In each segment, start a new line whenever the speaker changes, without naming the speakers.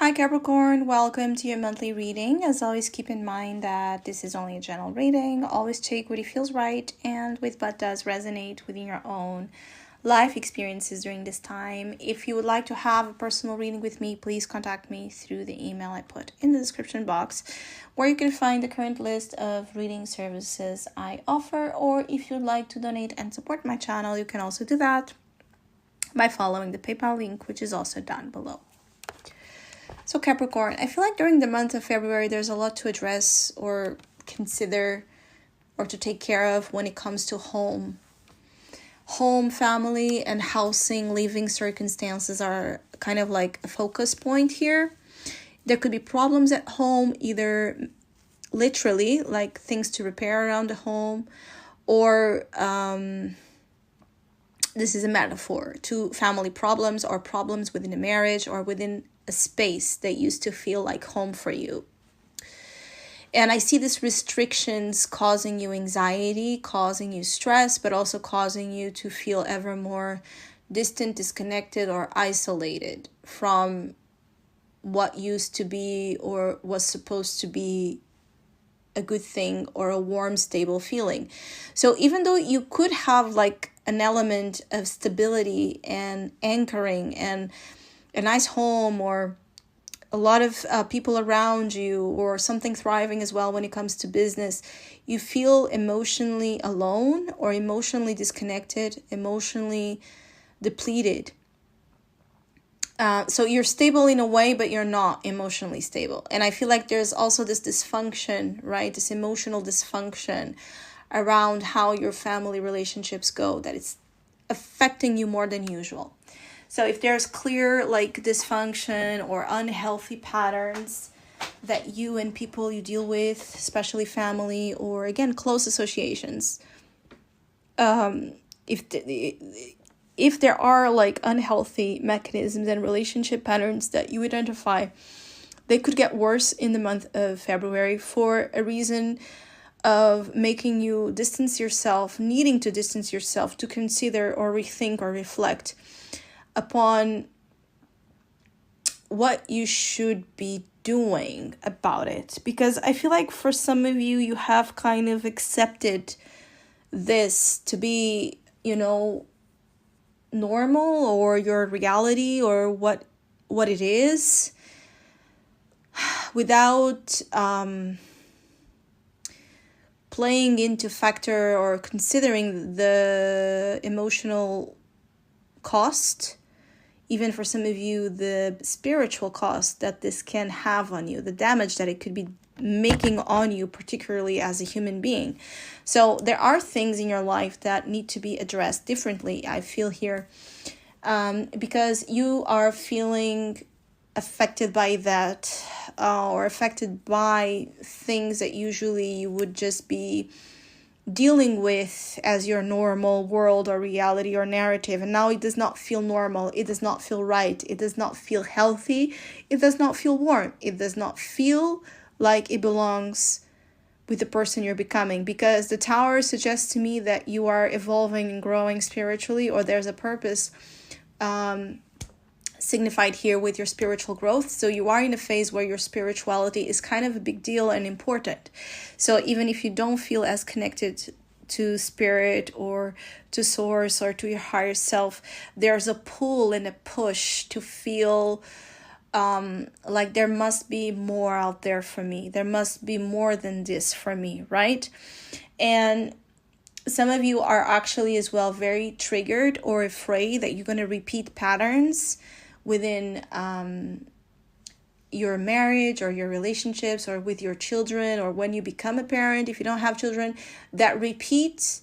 Hi Capricorn, welcome to your monthly reading. As always, keep in mind that this is only a general reading. Always take what feels right and with what does resonate within your own life experiences during this time. If you would like to have a personal reading with me, please contact me through the email I put in the description box, where you can find the current list of reading services I offer. Or if you'd like to donate and support my channel, you can also do that by following the PayPal link, which is also down below. So Capricorn, I feel like during the month of February, there's a lot to address or consider or to take care of when it comes to home, family, and housing. Living circumstances are kind of like a focus point here. There could be problems at home, either literally like things to repair around the home, or this is a metaphor to family problems or problems within a marriage or within a space that used to feel like home for you. And I see these restrictions causing you anxiety, causing you stress, but also causing you to feel ever more distant, disconnected, or isolated from what used to be or was supposed to be a good thing or a warm, stable feeling. So even though you could have like an element of stability and anchoring and a nice home or a lot of people around you or something thriving as well when it comes to business, you feel emotionally alone or emotionally disconnected, emotionally depleted. So you're stable in a way, but you're not emotionally stable. And I feel like there's also this dysfunction, right? This emotional dysfunction around how your family relationships go, that it's affecting you more than usual. So if there's clear like dysfunction or unhealthy patterns that you and people you deal with, especially family or again close associations, if there are like unhealthy mechanisms and relationship patterns that you identify, they could get worse in the month of February for a reason of making you distance yourself, needing to distance yourself to consider or rethink or reflect upon what you should be doing about it. Because I feel like for some of you, you have kind of accepted this to be, normal or your reality or what it is, without playing into factor or considering the emotional cost, even for some of you, the spiritual cost that this can have on you, the damage that it could be making on you, particularly as a human being. So there are things in your life that need to be addressed differently, I feel here, because you are feeling affected by that or affected by things that usually you would just be dealing with as your normal world or reality or narrative. And now it does not feel normal. It does not feel right. It does not feel healthy. It does not feel warm. It does not feel like it belongs with the person you're becoming, because the Tower suggests to me that you are evolving and growing spiritually, or there's a purpose signified here with your spiritual growth. So you are in a phase where your spirituality is kind of a big deal and important. So even if you don't feel as connected to spirit or to source or to your higher self, there's a pull and a push to feel like there must be more out there for me. There must be more than this for me, right? And some of you are actually as well very triggered or afraid that you're going to repeat patterns within your marriage or your relationships or with your children, or when you become a parent, if you don't have children, that repeats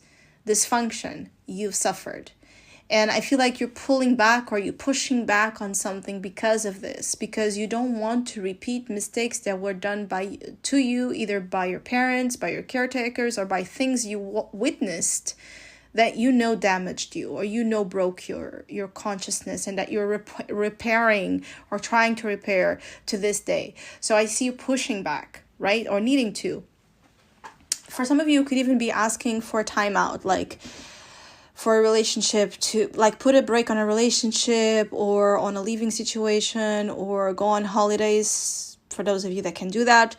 dysfunction you've suffered. And I feel like you're pulling back or you're pushing back on something because of this, because you don't want to repeat mistakes that were done to you, either by your parents, by your caretakers, or by things you witnessed that damaged you or broke your consciousness, and that you're repairing or trying to repair to this day. So I see you pushing back, right? Or needing to. For some of you, could even be asking for a timeout, like for a relationship, to like put a break on a relationship or on a leaving situation, or go on holidays for those of you that can do that,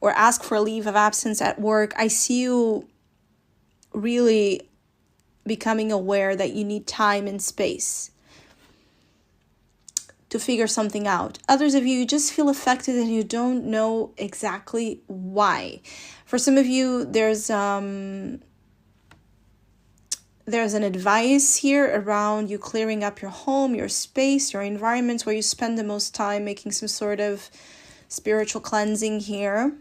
or ask for a leave of absence at work. I see you really becoming aware that you need time and space to figure something out. Others of you just feel affected and you don't know exactly why. For some of you, there's an advice here around you clearing up your home, your space, your environments where you spend the most time, making some sort of spiritual cleansing here.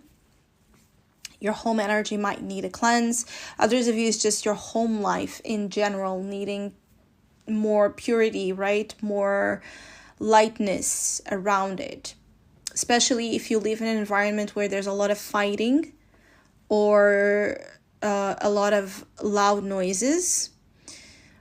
Your home energy might need a cleanse. Others of you, it's just your home life in general needing more purity, right? More lightness around it. Especially if you live in an environment where there's a lot of fighting or a lot of loud noises.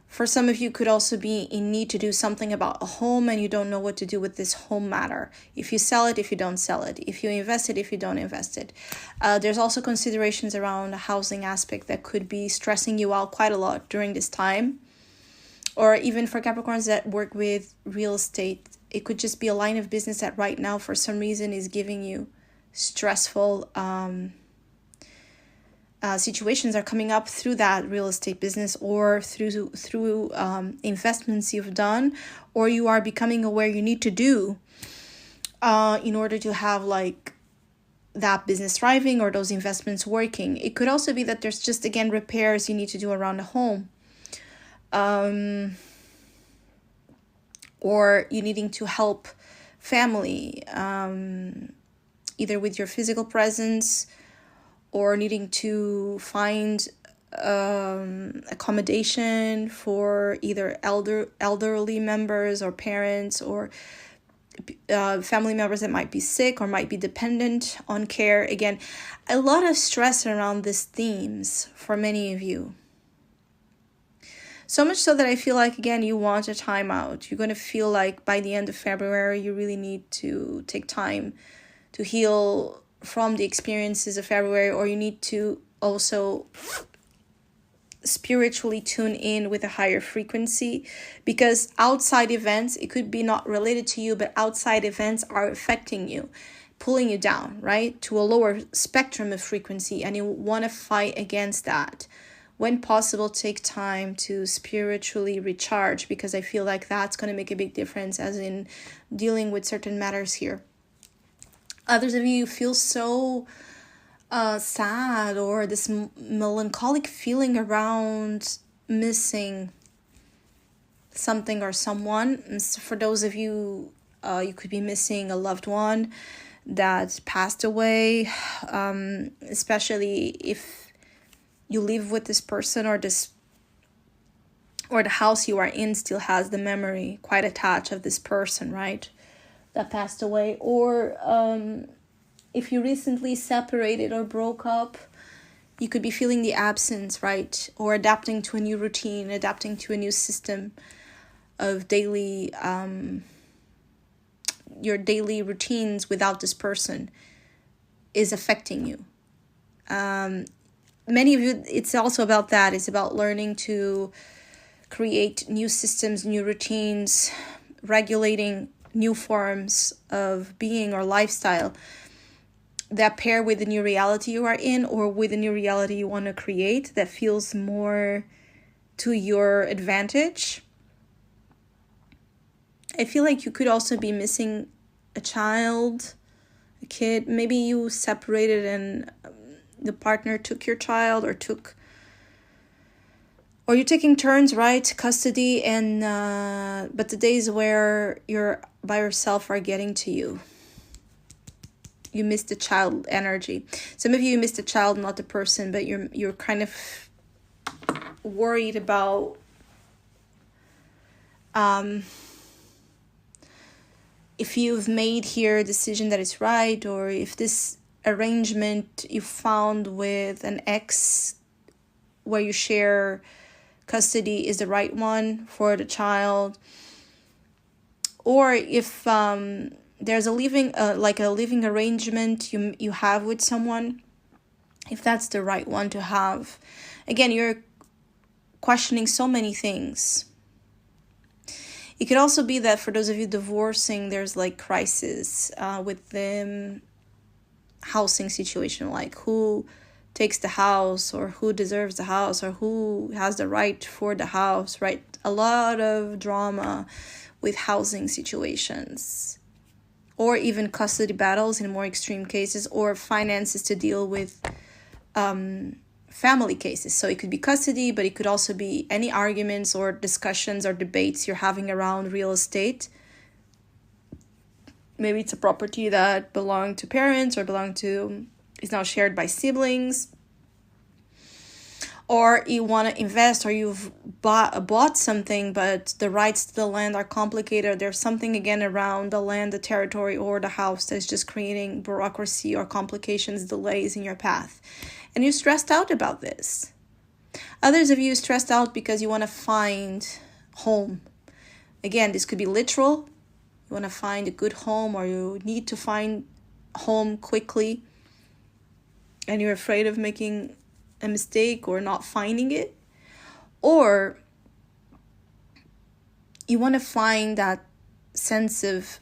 For some of you, could also be in need to do something about a home and you don't know what to do with this home matter. If you sell it, if you don't sell it, if you invest it, if you don't invest it. There's also considerations around a housing aspect that could be stressing you out quite a lot during this time. Or even for Capricorns that work with real estate, it could just be a line of business that right now for some reason is giving you stressful situations are coming up through that real estate business, or through investments you've done, or you are becoming aware you need to do in order to have like that business thriving or those investments working. It could also be that there's just, again, repairs you need to do around the home, or you needing to help family, either with your physical presence, or needing to find accommodation for either elderly members or parents, or family members that might be sick or might be dependent on care. Again, a lot of stress around these themes for many of you. So much so that I feel like, again, you want a timeout. You're going to feel like by the end of February, you really need to take time to heal from the experiences of February, or you need to also spiritually tune in with a higher frequency, because outside events, it could be not related to you, but outside events are affecting you, pulling you down, right, to a lower spectrum of frequency, and you want to fight against that. When possible, take time to spiritually recharge, because I feel like that's going to make a big difference as in dealing with certain matters here. Others of you feel so sad, or this melancholic feeling around missing something or someone. And so for those of you, you could be missing a loved one that passed away, especially if you live with this person, or the house you are in still has the memory quite attached of this person, right, that passed away. Or if you recently separated or broke up, you could be feeling the absence, right? Or adapting to a new routine, adapting to a new system of daily, your daily routines without this person is affecting you. Many of you, it's also about that. It's about learning to create new systems, new routines, regulating new forms of being or lifestyle that pair with the new reality you are in, or with the new reality you want to create that feels more to your advantage. I feel like you could also be missing a child, a kid. Maybe you separated and the partner took your child, or you're taking turns, right? Custody, and but the days where you're by yourself are getting to you. You missed the child energy. Some of you missed the child, not the person, but you're kind of worried about if you've made here a decision that is right, or if this arrangement you found with an ex where you share custody is the right one for the child, or if there's a living arrangement you have with someone, if that's the right one to have. Again, you're questioning so many things. It could also be that for those of you divorcing, there's like crisis with the housing situation, like who takes the house, or who deserves the house, or who has the right for the house, right? A lot of drama with housing situations, or even custody battles in more extreme cases, or finances to deal with family cases. So it could be custody, but it could also be any arguments or discussions or debates you're having around real estate. Maybe it's a property that belonged to parents or is now shared by siblings. Or you want to invest, or you've bought something, but the rights to the land are complicated. There's something again around the land, the territory, or the house that's just creating bureaucracy or complications, delays in your path. And you're stressed out about this. Others of you stressed out because you want to find home. Again, this could be literal. You want to find a good home, or you need to find home quickly, and you're afraid of making a mistake or not finding it. Or you want to find that sense of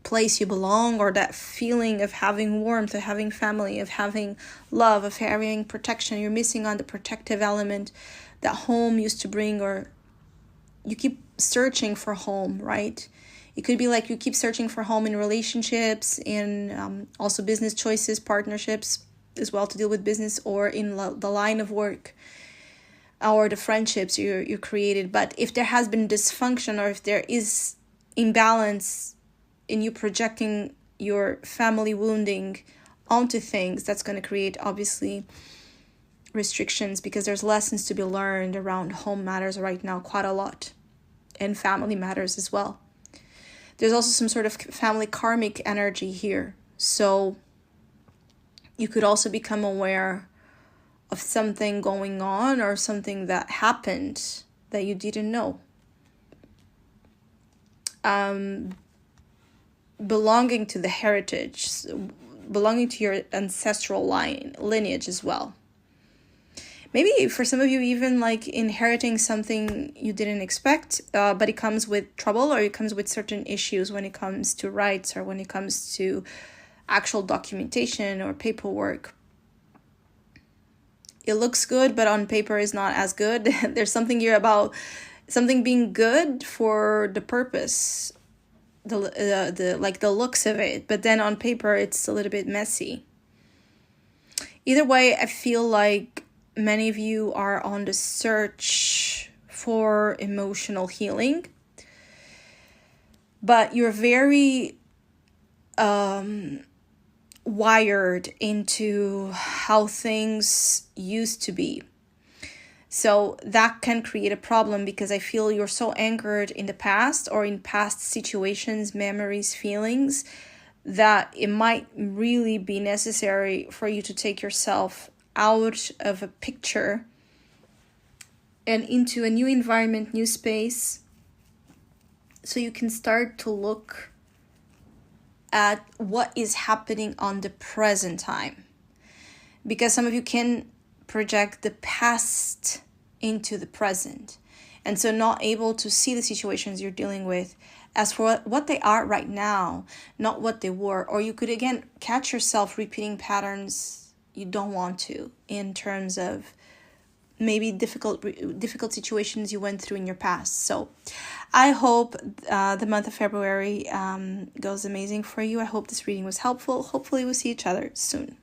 place you belong, or that feeling of having warmth, of having family, of having love, of having protection. You're missing on the protective element that home used to bring, or you keep searching for home, right? It could be like you keep searching for home in relationships, in also business choices, partnerships as well, to deal with business, or in the line of work, or the friendships you created. But if there has been dysfunction, or if there is imbalance in you projecting your family wounding onto things, that's going to create obviously restrictions, because there's lessons to be learned around home matters right now quite a lot, and family matters as well. There's also some sort of family karmic energy here. So you could also become aware of something going on, or something that happened that you didn't know. Belonging to the heritage, belonging to your ancestral lineage as well. Maybe for some of you, even like inheriting something you didn't expect, but it comes with trouble, or it comes with certain issues when it comes to rights, or when it comes to actual documentation or paperwork. It looks good, but on paper is not as good. There's something here about something being good for the purpose, the looks of it, but then on paper it's a little bit messy. Either way, I feel like many of you are on the search for emotional healing, but you're very wired into how things used to be. So that can create a problem, because I feel you're so anchored in the past, or in past situations, memories, feelings, that it might really be necessary for you to take yourself out of a picture and into a new environment, new space, so you can start to look at what is happening on the present time. Because some of you can project the past into the present, and so not able to see the situations you're dealing with as for what they are right now, not what they were. Or you could again catch yourself repeating patterns you don't want to, in terms of maybe difficult situations you went through in your past. So I hope the month of February goes amazing for you. I hope this reading was helpful. Hopefully we'll see each other soon.